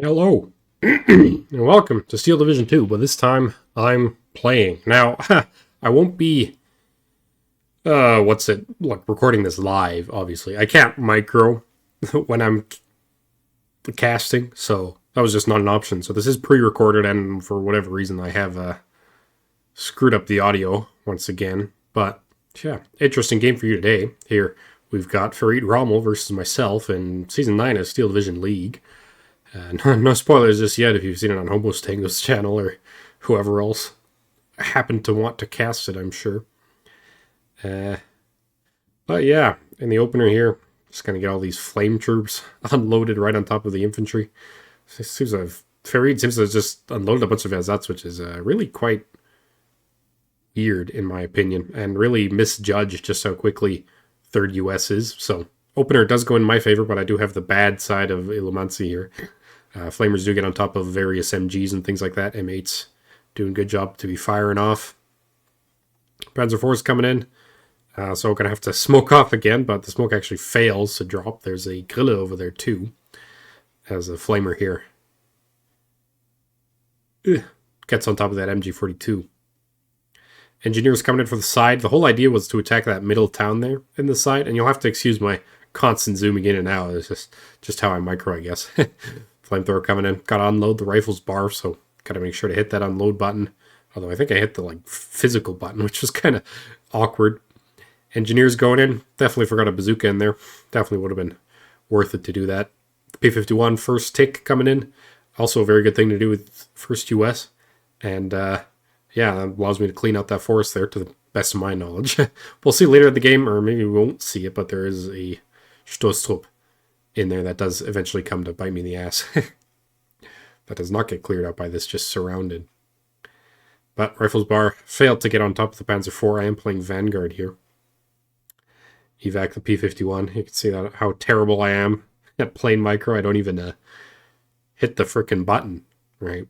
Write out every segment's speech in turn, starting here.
Hello, and welcome to Steel Division 2, but this time I'm playing. Now, I won't be, recording this live, obviously. I can't micro when I'm casting, so that was just not an option. So this is pre-recorded, and for whatever reason I have screwed up the audio once again. But, yeah, interesting game for you today. Here, we've got Farid versus myself in Season 9 of Steel Division League. No spoilers just yet if you've seen it on Hobo's Tango's channel or whoever else happened to want to cast it, I'm sure. But yeah, in the opener here, just going to get all these flame troops unloaded right on top of the infantry. Farid seems to have just unloaded a bunch of Azats, which is really quite weird in my opinion, and really misjudged just how quickly 3rd US is. So opener does go in my favor, but I do have the bad side of Illumancy here. Flamers do get on top of various MGs and things like that. M8's doing a good job to be firing off. Panzer IV is coming in. So we're going to have to smoke off again, but the smoke actually fails to drop. There's a Grille over there too, as a flamer here. Gets on top of that MG42. Engineers coming in for the side. The whole idea was to attack that middle town there in the side, and you'll have to excuse my constant zooming in and out. It's just how I micro, I guess. Flamethrower coming in. Got to unload the rifle's bar, so got to make sure to hit that unload button. Although I think I hit the physical button, which was kind of awkward. Engineers going in. Definitely forgot a bazooka in there. Definitely would have been worth it to do that. P-51 first tick coming in. Also a very good thing to do with first US. And yeah, that allows me to clean out that forest there to the best of my knowledge. We'll see later in the game, or maybe we won't see it, but there is a Stoßtrupp in there that does eventually come to bite me in the ass. That does not get cleared out by this, just surrounded. But Rifles Bar failed to get on top of the Panzer IV. I am playing Vanguard here. Evac the P-51. You can see that how terrible I am at playing micro. I don't even hit the frickin' button, right?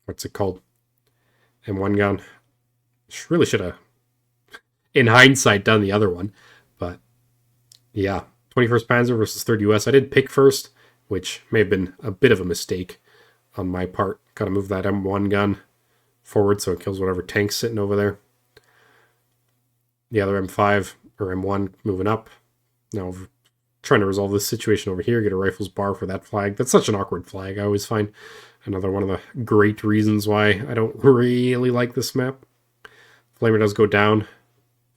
What's it called? M1 gun. Really should have, in hindsight, done the other one. But, yeah. 21st Panzer versus 3rd US. I did pick first, which may have been a bit of a mistake on my part. Got to move that M1 gun forward so it kills whatever tank's sitting over there. The other M5 or M1 moving up. Now, trying to resolve this situation over here. Get a rifles bar for that flag. That's such an awkward flag. I always find another one of the great reasons why I don't really like this map. Flamer does go down.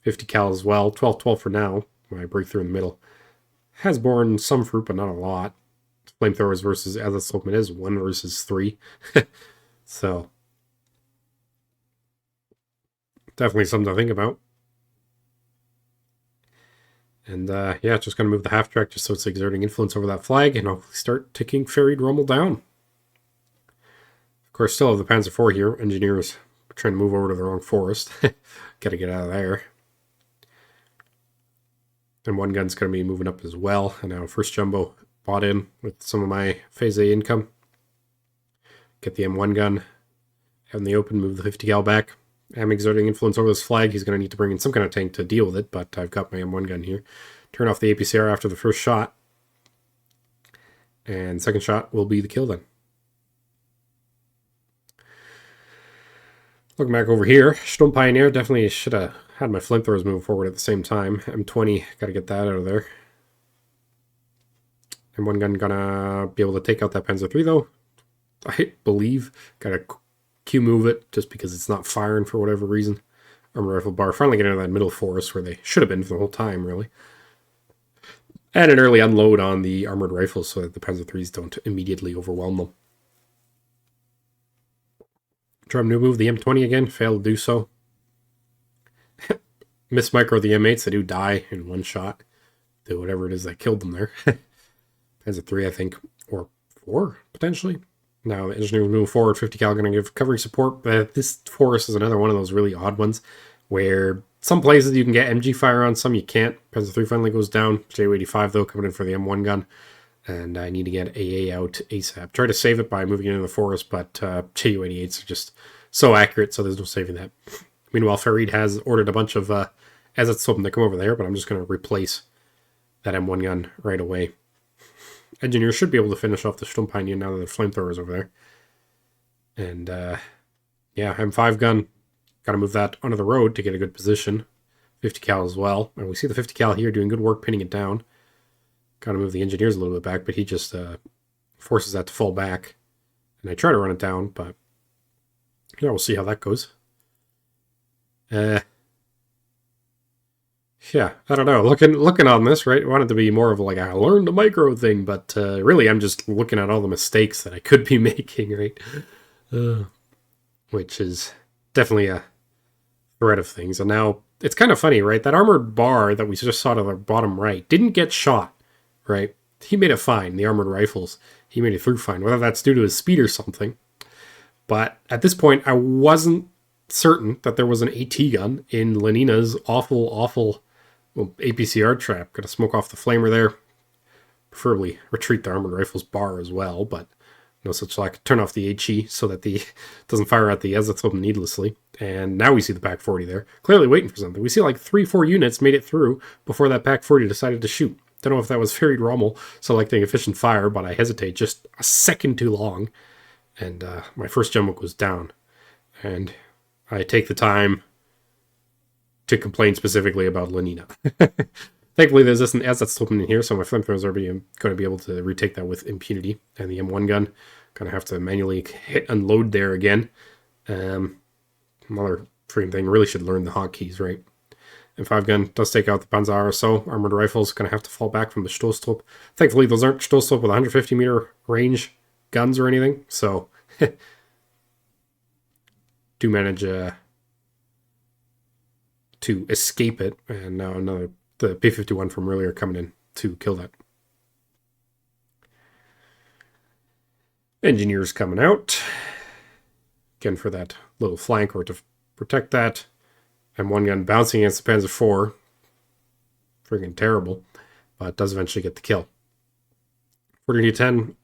50 cal as well. 12-12 for now. My breakthrough in the middle has borne some fruit, but not a lot. Flamethrowers versus Azat is 1 versus 3. So, definitely something to think about. And yeah, just going to move the half track just so it's exerting influence over that flag, and I'll start ticking Farid Rommel down. Of course, still have the Panzer IV here. Engineers trying to move over to the wrong forest. Got to get out of there. And one gun's going to be moving up as well. And now first jumbo bought in with some of my Phase A income. Get the M1 gun out in the open, move the 50 cal back. I'm exerting influence over this flag. He's going to need to bring in some kind of tank to deal with it, but I've got my M1 gun here. Turn off the APCR after the first shot. And second shot will be the kill then. Looking back over here, Sturm Pioneer definitely should have had my flamethrowers move forward at the same time. M20, got to get that out of there. M1 gun gonna be able to take out that Panzer III though. I believe. Got to Q move it just because it's not firing for whatever reason. Armored rifle bar finally getting into that middle forest where they should have been for the whole time, really. And an early unload on the armored rifles so that the Panzer IIIs don't immediately overwhelm them. Try to move the M20 again, failed to do so. Miss micro the M8s, they do die in one shot. Do whatever it is that killed them there. Panzer III, I think, or 4, potentially. Now the engineer will move forward, 50 cal going to give covering support, but this forest is another one of those really odd ones where some places you can get MG fire on, some you can't. Panzer III finally goes down. Ju-85 though coming in for the M1 gun, and I need to get AA out ASAP. Try to save it by moving into the forest, but Ju-88s are just so accurate, so there's no saving that. Meanwhile, Farid has ordered a bunch of as it's something to come over there, but I'm just going to replace that M1 gun right away. Engineers should be able to finish off the Stumpanion now that the flamethrowers over there. And, yeah, M5 gun. Got to move that onto the road to get a good position. 50 cal as well. And we see the 50 cal here doing good work pinning it down. Got to move the engineers a little bit back, but he just forces that to fall back. And I try to run it down, but yeah, we'll see how that goes. Yeah, I don't know. Looking on this, right? I wanted to be more of like a learn the micro thing, but really I'm just looking at all the mistakes that I could be making, right? Which is definitely a threat of things. And now it's kind of funny, right? That armored bar that we just saw to the bottom right didn't get shot, right? He made it fine. The armored rifles, he made it through fine. Whether that's due to his speed or something. But at this point, I wasn't certain that there was an AT gun in Lenina's awful APCR trap. Got to smoke off the flamer there. Preferably retreat the armored rifles bar as well, but no such luck. Turn off the HE so that the doesn't fire at the Azathope needlessly. And now we see the Pack 40 there. Clearly waiting for something. We see like 3-4 units made it through before that Pack 40 decided to shoot. Don't know if that was Farid Rommel selecting efficient fire, but I hesitate just a second too long. And my first jump goes down. And I take the time to complain specifically about Lenina. Thankfully, there's this as that's slipping in here, so my flamethrowers are going to be able to retake that with impunity. And the M1 gun, going to have to manually hit unload there again. Another freaking thing, really should learn the hotkeys, right? M5 gun does take out the Panzer RSO. Armored rifles going to have to fall back from the Stoßtrupp. Thankfully, those aren't Stoßtrupp with 150 meter range guns or anything, so do manage to escape it. And now the P-51 from earlier coming in to kill that. Engineers coming out. Again for that little flank or to protect that. And one gun bouncing against the Panzer IV. Friggin' terrible. But does eventually get the kill. 40-10.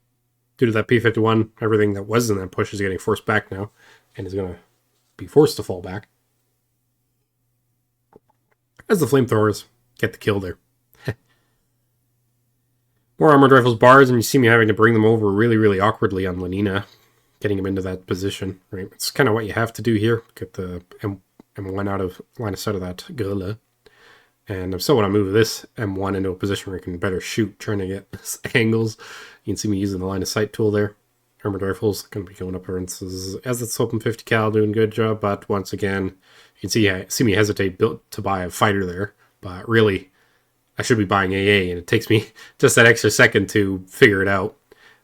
Due to that P-51, everything that was in that push is getting forced back now. And is going to be forced to fall back. As the flamethrowers get the kill there. More armored rifles bars, and you see me having to bring them over really, really awkwardly on Lenina. Getting him into that position, right? It's kind of what you have to do here. Get the M1 out of line of sight of that gorilla. And I still want to move this M1 into a position where I can better shoot, trying to get angles. You can see me using the line of sight tool there. Armored rifles going to be going up here. As it's open 50 cal, doing a good job. But once again, you can see me hesitate to buy a fighter there. But really, I should be buying AA, and it takes me just that extra second to figure it out.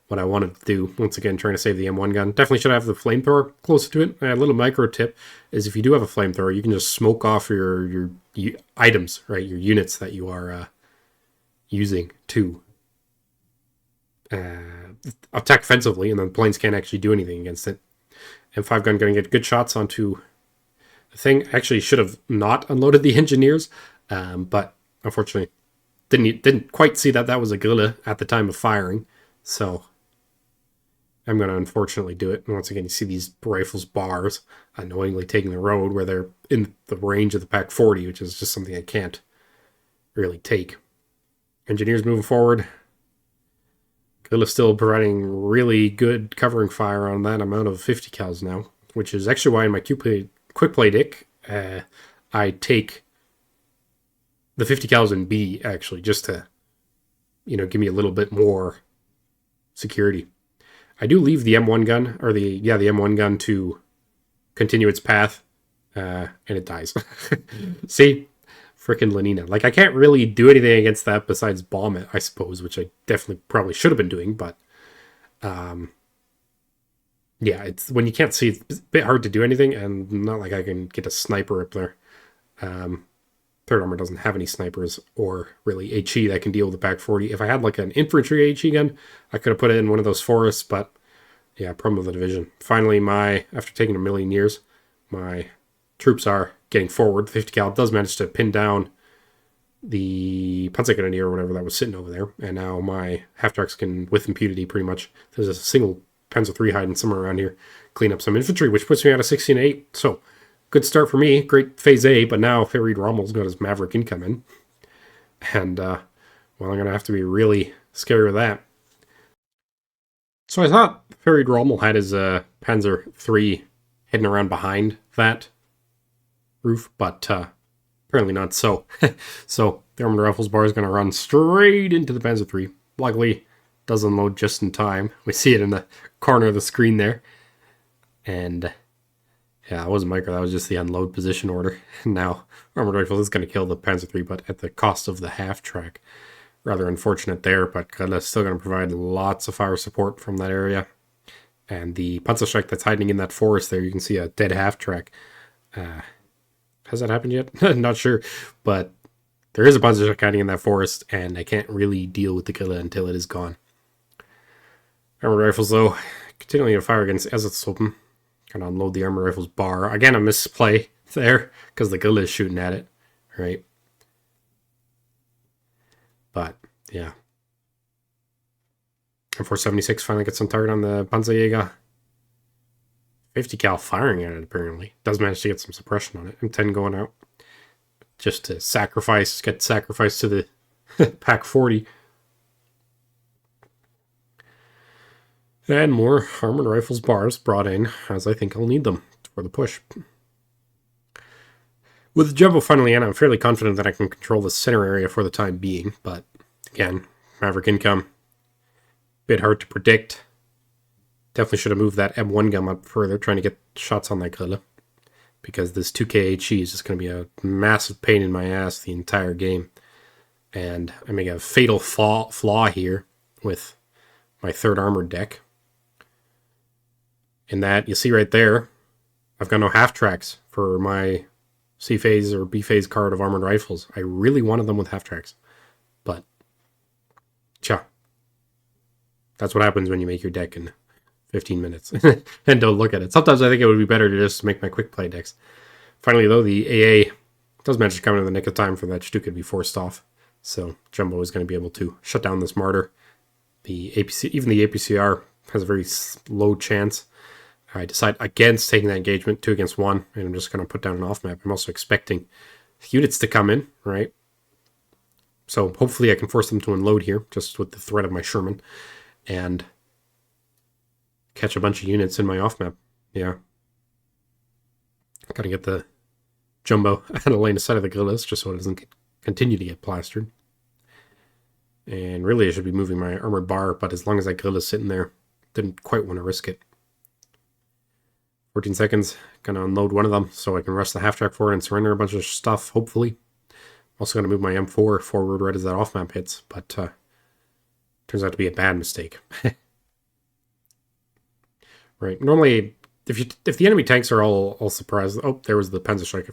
What I wanted to do, once again, trying to save the M1 gun. Definitely should have the flamethrower closer to it. A little micro tip is if you do have a flamethrower, you can just smoke off your items, right? Your units that you are using to attack offensively, and then planes can't actually do anything against it. M5 gun going to get good shots onto the thing. Actually, should have not unloaded the engineers, but unfortunately, didn't quite see that was a guerrilla at the time of firing. So I'm going to unfortunately do it. And once again, you see these rifles bars annoyingly taking the road where they're in the range of the Pack 40, which is just something I can't really take. Engineers moving forward. Guerrilla's still providing really good covering fire on that amount of 50 cals now, which is actually why in my quick play dick, I take the 50 cals in B, actually, just to, give me a little bit more security. I do leave the M1 gun, or the M1 gun to continue its path, and it dies. See? Frickin' Lenina. Like, I can't really do anything against that besides bomb it, I suppose, which I definitely probably should have been doing, but yeah, it's when you can't see, it's a bit hard to do anything, and not like I can get a sniper up there. Third Armor doesn't have any snipers or really HE that can deal with the Pack 40. If I had like an infantry HE gun, I could have put it in one of those forests, but yeah, problem with the division. Finally, after taking a million years, my troops are getting forward. The 50 cal does manage to pin down the Panzergrenadier or whatever that was sitting over there, and now my half-tracks can, with impunity pretty much, there's a single Panzer III hiding somewhere around here, clean up some infantry, which puts me at a 16-8. So, good start for me. Great phase A, but now Farid Rommel's got his Maverick incoming. And, well, I'm going to have to be really scary with that. So I thought Farid Rommel had his Panzer III hidden around behind that roof, but apparently not so. So the armored rifles bar is going to run straight into the Panzer III. Luckily, does unload just in time. We see it in the corner of the screen there. And yeah, that wasn't micro, that was just the unload position order. Now, armored rifles is going to kill the Panzer III, but at the cost of the half track. Rather unfortunate there, but it's still going to provide lots of fire support from that area. And the Panzerstreik that's hiding in that forest there, you can see a dead half track. Has that happened yet? Not sure, but there is a Panzerstreik hiding in that forest, and I can't really deal with the killer until it is gone. Armored rifles, though, continuing to fire against as it's open. Kind of unload the armored rifles bar. Again, a misplay there, because the guerrilla is shooting at it, right? But, yeah. M476 finally gets some target on the Panzerjäger. 50 cal firing at it, apparently. Does manage to get some suppression on it. M10 going out. Just to get sacrificed to the Pack 40. And more armored rifles bars brought in, as I think I'll need them for the push. With the jumbo finally in, I'm fairly confident that I can control the center area for the time being, but again, Maverick income, bit hard to predict. Definitely should have moved that M1 gun up further, trying to get shots on that guerrilla, because this 2K HE is just going to be a massive pain in my ass the entire game. And I make a fatal flaw here with my third armored deck. In that, you see right there, I've got no half tracks for my C phase or B phase card of armored rifles. I really wanted them with half tracks, but that's what happens when you make your deck in 15 minutes and don't look at it. Sometimes I think it would be better to just make my quick play decks. Finally, though, the AA does manage to come in the nick of time for that Stuka to be forced off, so Jumbo is going to be able to shut down this martyr. The APC, even the APCR, has a very low chance. I decide against taking that engagement, 2 against 1, and I'm just going to put down an off map. I'm also expecting units to come in, right? So hopefully I can force them to unload here, just with the threat of my Sherman, and catch a bunch of units in my off map. Yeah. Gotta get the Jumbo out of line of sight of the guerrillas, just so it doesn't continue to get plastered. And really I should be moving my armored bar, but as long as that guerrilla's sitting there, didn't quite want to risk it. 14 seconds, gonna unload one of them so I can rush the half track forward and surrender a bunch of stuff, hopefully. Also gonna move my M4 forward right as that off map hits, but turns out to be a bad mistake. Right, normally if the enemy tanks are all surprised, oh, there was the Panzerstreik.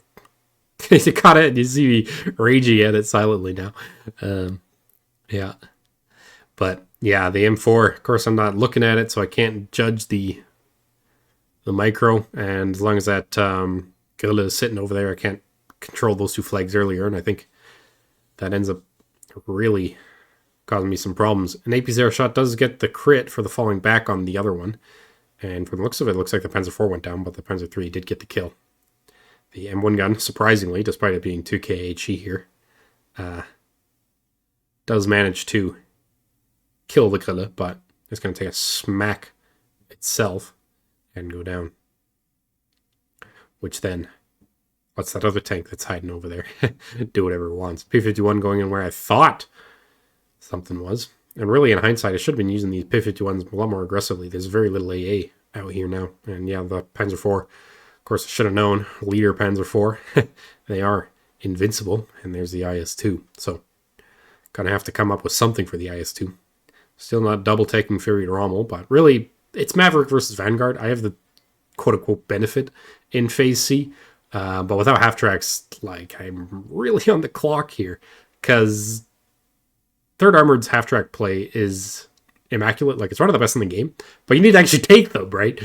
You caught it and you see me raging at it silently now. Yeah. But yeah, the M4, of course I'm not looking at it, so I can't judge the micro, and as long as that guerrilla is sitting over there, I can't control those 2 flags earlier, and I think that ends up really causing me some problems. An AP0 shot does get the crit for the falling back on the other one, and from the looks of it, looks like the Panzer IV went down, but the Panzer III did get the kill. The M1 gun, surprisingly, despite it being 2K HE here, does manage to kill the guerrilla, but it's going to take a smack itself and go down. Which then lets that other tank that's hiding over there do whatever it wants. P-51 going in where I thought something was. And really, in hindsight, I should have been using these P-51s a lot more aggressively. There's very little AA out here now. And yeah, the Panzer IV, of course, I should have known. Leader Panzer IV. They are invincible. And there's the IS-2. So, gonna have to come up with something for the IS-2. Still not double taking Farid Rommel, but really, it's Maverick versus Vanguard. I have the quote-unquote benefit in Phase C, but without half-tracks, like, I'm really on the clock here, because Third Armored's half-track play is immaculate. Like, it's one of the best in the game, but you need to actually take them, right?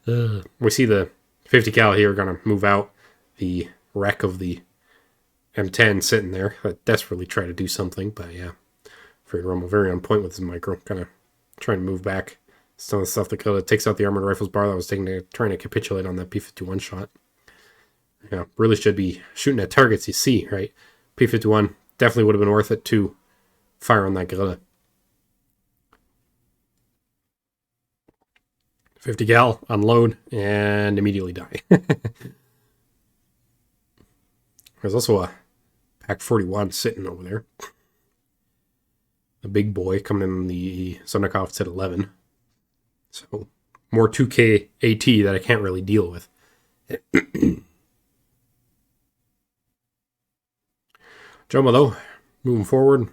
We see the 50 cal here going to move out the wreck of the M10 sitting there. I desperately try to do something, but yeah. Farid Rommel very on point with his micro, kind of trying to move back. Some of the stuff that takes out the armored rifles bar that was trying to capitulate on that P-51 shot. Yeah, really should be shooting at targets you see, right? P-51 definitely would have been worth it to fire on that guerrilla. 50 cal, unload, and immediately die. There's also a Pack 41 sitting over there. A big boy coming in the Sunderkoff's at 11. So, more 2K AT that I can't really deal with. Jumbo, though, moving forward,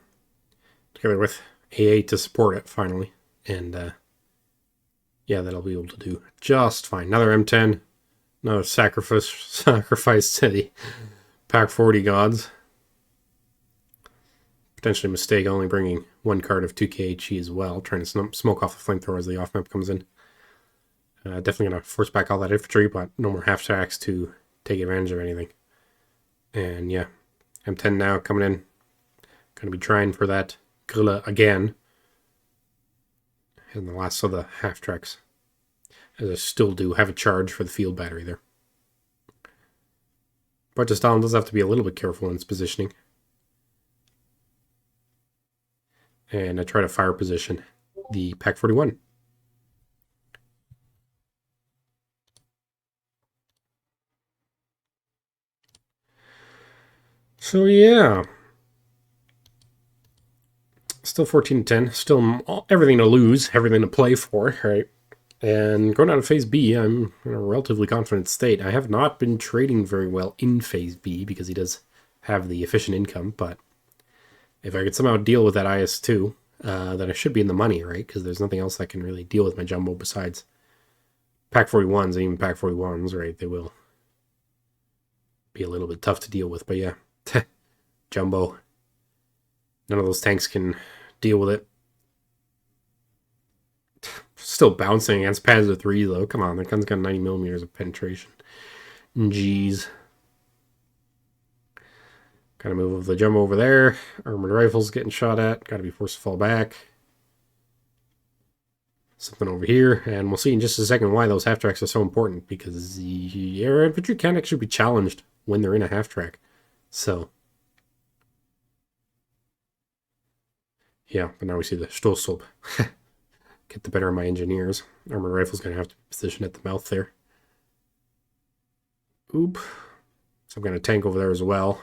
together with A8 to support it, finally. And, yeah, that'll be able to do just fine. Another M10, another sacrifice to the Pack 40 gods. Potentially a mistake only bringing one card of 2K HE as well, trying to smoke off the flamethrower as the off-map comes in. Definitely going to force back all that infantry, but no more half-tracks to take advantage of anything. And yeah, M10 now coming in. Going to be trying for that Grilla again. And the last of the half-tracks. As I still do have a charge for the field battery there. But Stalin does have to be a little bit careful in its positioning. And I try to fire position the Pack 41. So yeah, still 14-10, still everything to lose, everything to play for, right? And going out of Phase B, I'm in a relatively confident state. I have not been trading very well in Phase B because he does have the efficient income, but if I could somehow deal with that IS-2, then I should be in the money, right? Because there's nothing else I can really deal with my jumbo besides Pack 41s, and even Pack 41s, right? They will be a little bit tough to deal with, but yeah. Jumbo. None of those tanks can deal with it. Still bouncing against Panzer 3 though. Come on, that gun's got 90 millimeters of penetration. Jeez. Gotta move the jumbo over there. Armored rifles getting shot at. Gotta be forced to fall back. Something over here. And we'll see in just a second why those half-tracks are so important. Because the air infantry can actually be challenged when they're in a half-track. So, yeah, but now we see the Stoßtrupp get the better of my engineers. Armored rifle's going to have to position at the mouth there. Oop. So I'm going to tank over there as well.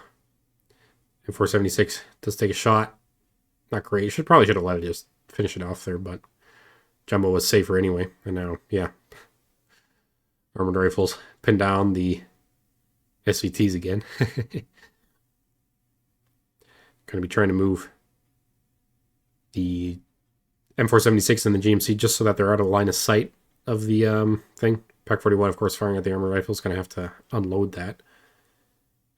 And 476 does take a shot. Not great. Probably should have let it just finish it off there, but Jumbo was safer anyway. And now, yeah. Armored rifles pin down the SVTs again. Going to be trying to move the M476 and the GMC just so that they're out of line of sight of the thing. Pack 41, of course, firing at the armor rifle is going to have to unload that.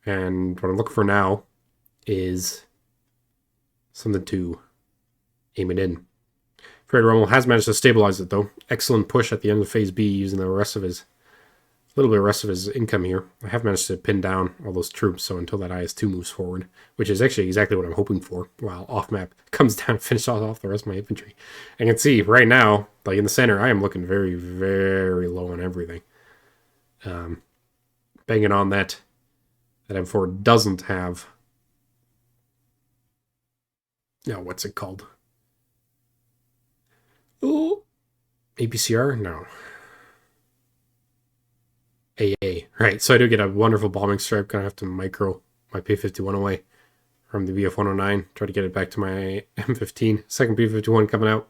And what I'm looking for now is something to aim it in. Farid Rommel has managed to stabilize it, though. Excellent push at the end of Phase B using the rest of his little bit of rest of his income here. I have managed to pin down all those troops, so until that IS-2 moves forward, which is actually exactly what I'm hoping for, while off-map comes down and finishes off the rest of my infantry. I can see right now, like in the center, I am looking very, very low on everything. Banging on that M4 doesn't have... No, what's it called? Oh, APCR? No. AA. Right, so I do get a wonderful bombing stripe. Gonna have to micro my P-51 away from the VF-109. Try to get it back to my M15. Second P-51 coming out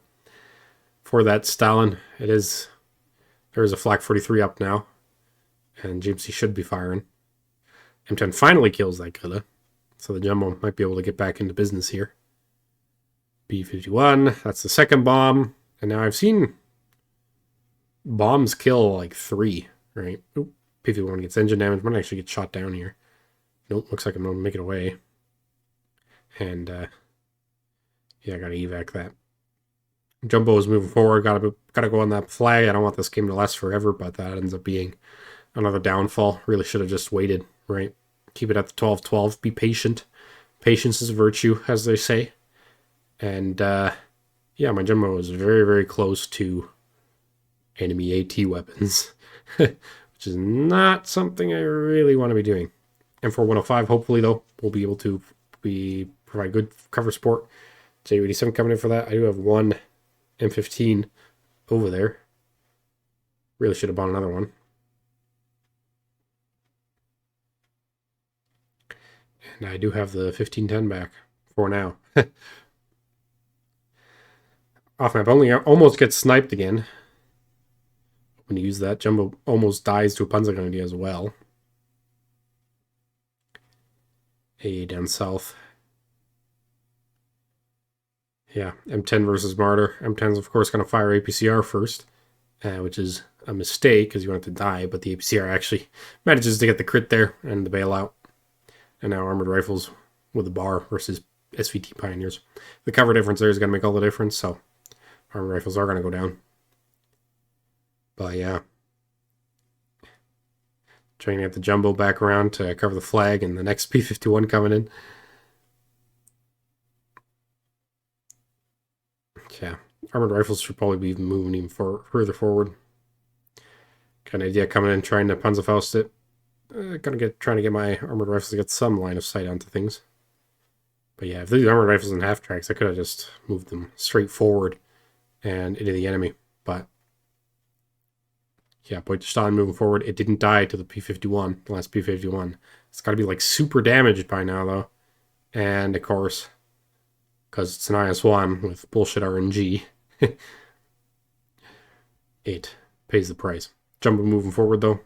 for that Stalin. There is a Flak 43 up now. And GMC should be firing. M10 finally kills that Grilla. So the Jumbo might be able to get back into business here. P-51, that's the second bomb. And now I've seen bombs kill like 3, right? Oop. P-51 gets engine damage. Might actually get shot down here. Nope, looks like I'm going to make it away. And, yeah, I got to evac that. Jumbo is moving forward. Gotta go on that flag. I don't want this game to last forever, but that ends up being another downfall. Really should have just waited, right? Keep it at the 12-12. Be patient. Patience is a virtue, as they say. And, yeah, my Jumbo is very, very close to enemy AT weapons. Which is not something I really want to be doing. M4105, hopefully, though, we'll be able to provide good cover support. J87 coming in for that. I do have one M15 over there. Really should have bought another one. And I do have the 1510 back for now. Off map only almost gets sniped again. When you use that, Jumbo almost dies to a Panzer idea as well. A down south. Yeah, M10 versus Martyr. M10's of course going to fire APCR first, which is a mistake because you want it to die, but the APCR actually manages to get the crit there and the bailout. And now armored rifles with a bar versus SVT Pioneers. The cover difference there is going to make all the difference, so armored rifles are going to go down. But yeah. Trying to get the Jumbo back around to cover the flag and the next P51 coming in. Yeah, armored rifles should probably be moving even further forward. Got an idea coming in, trying to Panzerfaust it. Trying to get my armored rifles to get some line of sight onto things. But yeah, if these armored rifles in half tracks, I could have just moved them straight forward and into the enemy. But yeah, Beutestein moving forward. It didn't die to the P51, the last P51. It's got to be like super damaged by now though. And of course, because it's an IS-1 with bullshit RNG, it pays the price. Jumbo moving forward though.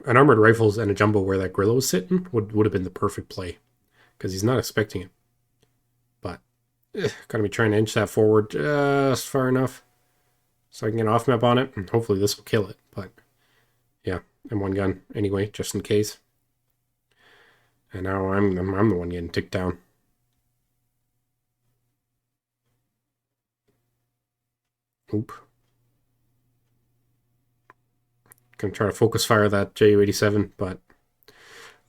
An armored rifles and a Jumbo where that Grillo was sitting would have been the perfect play, because he's not expecting it. But gotta be trying to inch that forward just far enough so I can get an off map on it, and hopefully this will kill it. But yeah, M1 gun anyway, just in case. And now I'm the one getting ticked down. Oop. Gonna try to focus fire that Ju-87, but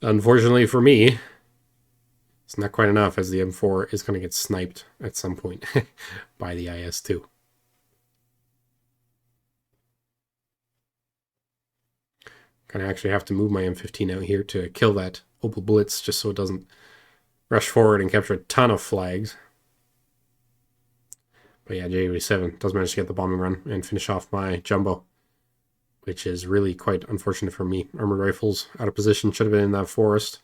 unfortunately for me, it's not quite enough, as the M4 is going to get sniped at some point by the IS-2. Gonna actually have to move my M15 out here to kill that Opel Blitz, just so it doesn't rush forward and capture a ton of flags. But yeah, Ju-87 does manage to get the bombing run and finish off my Jumbo, which is really quite unfortunate for me. Armored rifles out of position, should have been in that forest.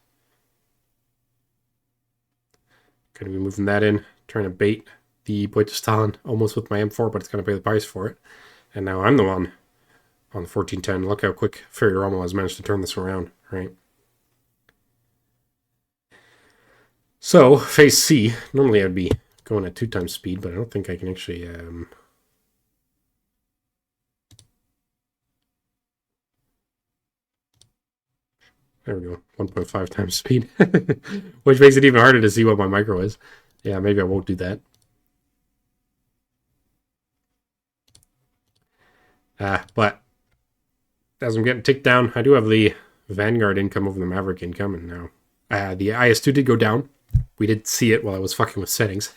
Gonna be moving that in, trying to bait the Beutestein almost with my M4, but it's gonna pay the price for it. And now I'm the one on the 1410. Look how quick Farid has managed to turn this around, right? So, phase C. Normally I'd be going at 2 times speed, but I don't think I can actually... There we go, 1.5 times speed, which makes it even harder to see what my micro is. Yeah, maybe I won't do that. But as I'm getting ticked down, I do have the Vanguard income over the Maverick income, and now the IS-2 did go down. We did see it while I was fucking with settings.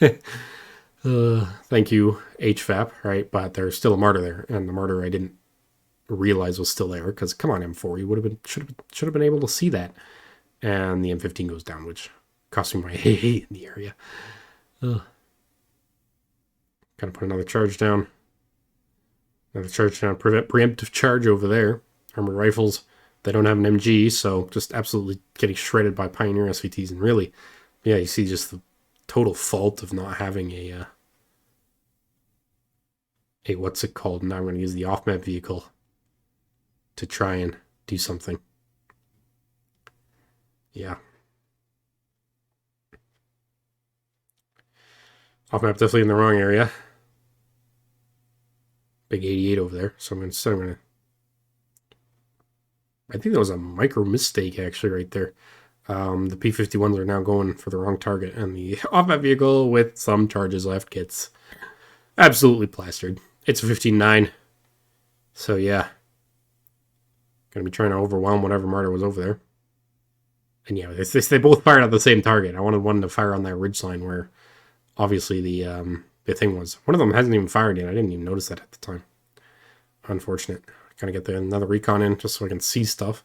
Thank you, HFAP, right? But there's still a Martyr there, and the Martyr I didn't realize was still there, because come on, M4, you would have been should have been able to see that. And the M15 goes down, which cost me my hey in the area. Gotta put another charge down. Another charge down, preemptive charge over there. Armored rifles, they don't have an MG, so just absolutely getting shredded by Pioneer SVTs. And really, yeah, you see just the total fault of not having a what's it called? Now I'm going to use the off-map vehicle to try and do something. Yeah. Off-map definitely in the wrong area. Big 88 over there, so I'm going to... I think that was a micro mistake, actually, right there. The P51s are now going for the wrong target, and the off-map vehicle with some charges left gets absolutely plastered. It's a 15-9, so yeah. Gonna be trying to overwhelm whatever Martyr was over there. And yeah, they both fired at the same target. I wanted one to fire on that ridgeline where obviously the thing was. One of them hasn't even fired yet. I didn't even notice that at the time. Unfortunate. Gotta get another recon in just so I can see stuff.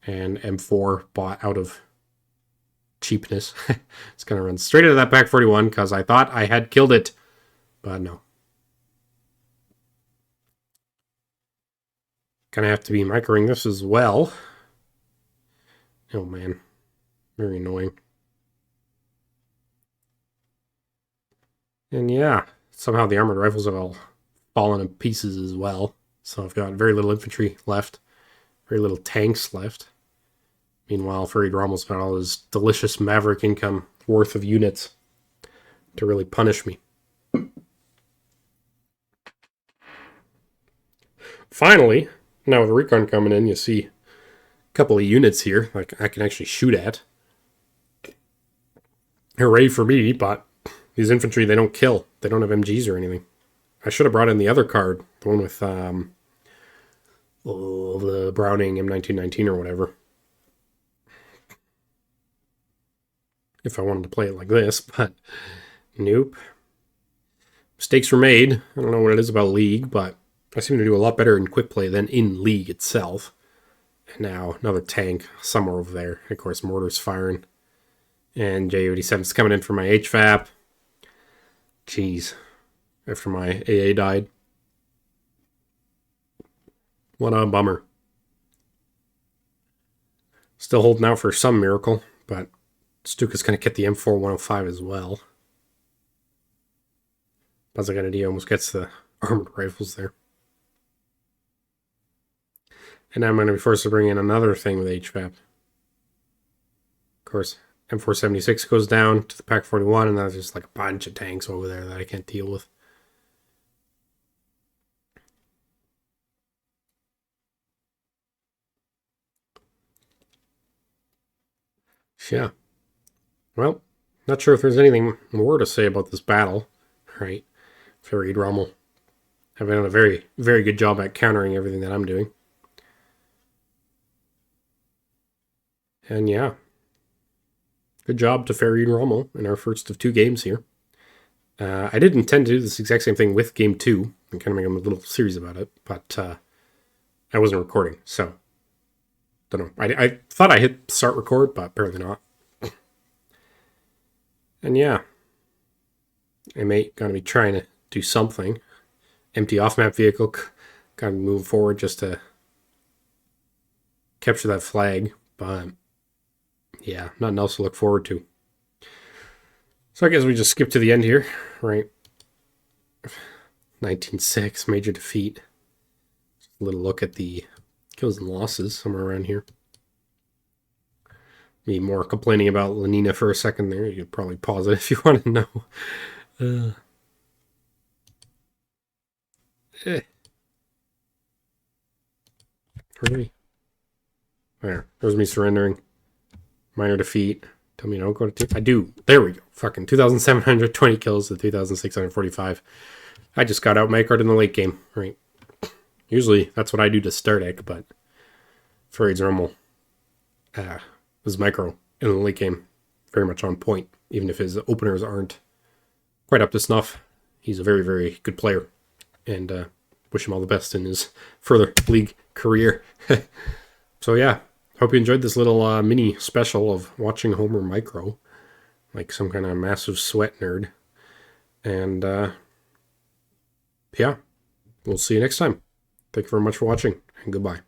And M4 bought out of cheapness. It's going to run straight into that pack 41 because I thought I had killed it. But no. Gonna have to be microing this as well. Oh man. Very annoying. And yeah, somehow the armored rifles have all fallen in pieces as well. So I've got very little infantry left. Very little tanks left. Meanwhile, Farid Rommel's got all his delicious Maverick income worth of units to really punish me. Finally, now with recon coming in, you see a couple of units here like I can actually shoot at. Hooray for me, but these infantry, they don't kill. They don't have MGs or anything. I should have brought in the other card, the one with the Browning M1919 or whatever. If I wanted to play it like this, but nope. Mistakes were made. I don't know what it is about League, but I seem to do a lot better in quick play than in League itself. And now another tank somewhere over there. Of course, mortar's firing. And J87's coming in for my HVAP. Jeez. After my AA died. What a bummer. Still holding out for some miracle, but Stuka's going to get the M4105 as well. Bazzaganadi almost gets the armored rifles there. And now I'm going to be forced to bring in another thing with HVAP. Of course, M476 goes down to the Pack 41, and there's just like a bunch of tanks over there that I can't deal with. Yeah. Well, not sure if there's anything more to say about this battle, right? Farid Rommel have done a very, very good job at countering everything that I'm doing. And yeah, good job to Farid Rommel in our first of 2 games here. I did intend to do this exact same thing with game 2 and kind of make a little series about it, but I wasn't recording, so don't know. I thought I hit start record, but apparently not. And yeah, M8 gonna be trying to do something. Empty off-map vehicle, gotta move forward just to capture that flag, but yeah, nothing else to look forward to. So I guess we just skip to the end here, right? 19-6, major defeat. Just a little look at the kills and losses somewhere around here. Me more complaining about Lenina for a second there. You could probably pause it if you want to know. Really? There's me surrendering. Minor defeat. Tell me don't go to... I do. There we go. Fucking 2,720 kills to 2,645. I just got out microed in the late game, right? Usually that's what I do to start it, but Farid's Rommel was micro in the late game. Very much on point, even if his openers aren't quite up to snuff. He's a very, very good player, and wish him all the best in his further league career. So yeah, hope you enjoyed this little mini special of watching Homer micro, like some kind of massive sweat nerd. And yeah, we'll see you next time. Thank you very much for watching, and goodbye.